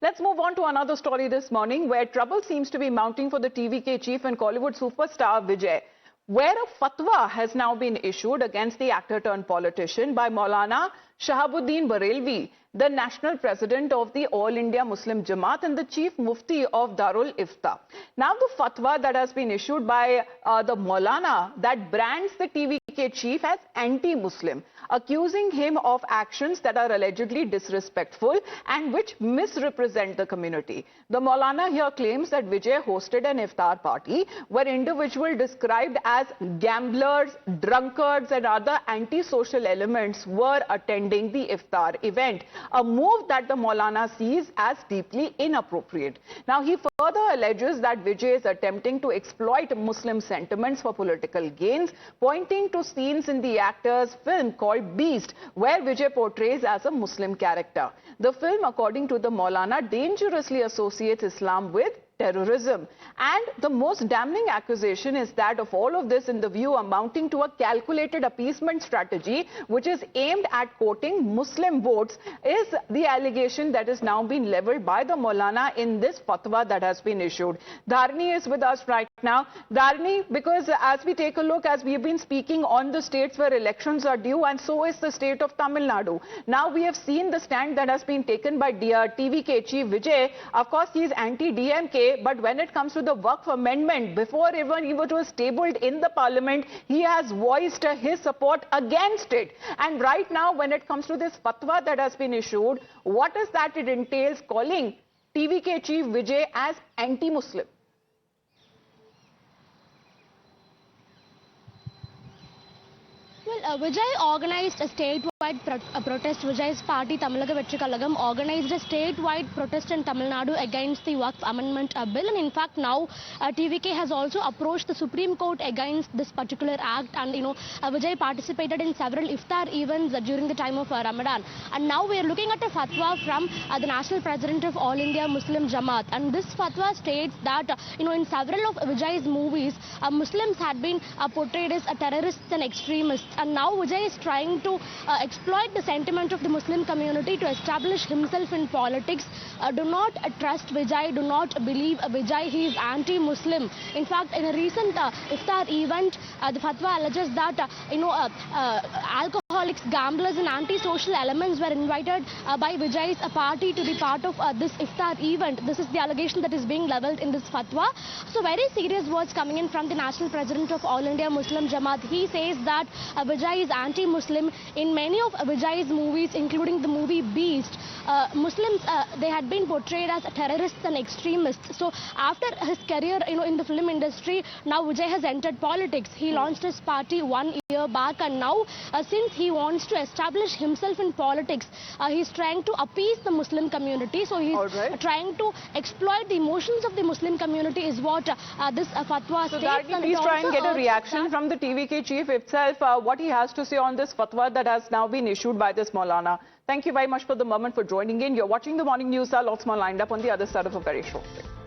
Let's move on to another story this morning where trouble seems to be mounting for the TVK chief and Kollywood superstar Vijay, where a fatwa has now been issued against the actor turned politician by Maulana Shahabuddin Barelvi, the national president of the All India Muslim Jamaat and the chief mufti of Darul Ifta. Now the fatwa that has been issued by the Maulana that brands the TVK chief as anti-Muslim, accusing him of actions that are allegedly disrespectful and which misrepresent the community. The Maulana here claims that Vijay hosted an iftar party where individuals described as gamblers, drunkards and other antisocial elements were attending the iftar event, a move that the Maulana sees as deeply inappropriate. Now he further alleges that Vijay is attempting to exploit Muslim sentiments for political gains, pointing to scenes in the actor's film called Beast, where Vijay portrays as a Muslim character. The film, according to the Maulana, dangerously associates Islam with terrorism. And the most damning accusation is that of all of this in the view amounting to a calculated appeasement strategy which is aimed at courting Muslim votes is the allegation that is now being leveled by the Maulana in this fatwa that has been issued. Dharani is with us right now. Dharani, because as we take a look, as we've been speaking on the states where elections are due, and so is the state of Tamil Nadu. Now we have seen the stand that has been taken by TVK chief Vijay. Of course, he is anti-DMK. But when it comes to the Waqf amendment, before even it was tabled in the parliament, he has voiced his support against it. And right now, when it comes to this fatwa that has been issued, what is that it entails calling TVK chief Vijay as anti-Muslim? Well, Vijay organized a statewide protest. Vijay's party, Tamilnaga Vetri Kalagam, organized a statewide protest in Tamil Nadu against the Waqf Amendment Bill. And in fact, now TVK has also approached the Supreme Court against this particular act. And, Vijay participated in several iftar events during the time of Ramadan. And now we are looking at a fatwa from the national president of All India Muslim Jamaat. And this fatwa states that, in several of Vijay's movies, Muslims had been portrayed as terrorists and extremists. And now Vijay is trying to exploit the sentiment of the Muslim community to establish himself in politics. Do not trust Vijay, do not believe Vijay, he is anti-Muslim. In fact, in a recent iftar event, the fatwa alleges that, alcoholics, gamblers and anti-social elements were invited by Vijay's party to be part of this iftar event. This is the allegation that is being leveled in this fatwa. So very serious words coming in from the national president of All India Muslim Jamaat. He says that Vijay is anti-Muslim. In many of Vijay's movies, including the movie Beast, Muslims, they had been portrayed as terrorists and extremists. So after his career, in the film industry, now Vijay has entered politics. He launched his party 1 year back, and now since he wants to establish himself in politics, he's trying to appease the Muslim community. So he's trying to exploit the emotions of the Muslim community is what this fatwa states. So please try and get a reaction from the TVK chief itself, what he has to say on this fatwa that has now been issued by this Maulana. Thank you very much for the moment for joining in. You're watching the morning news. Lots more lined up on the other side of a very short break.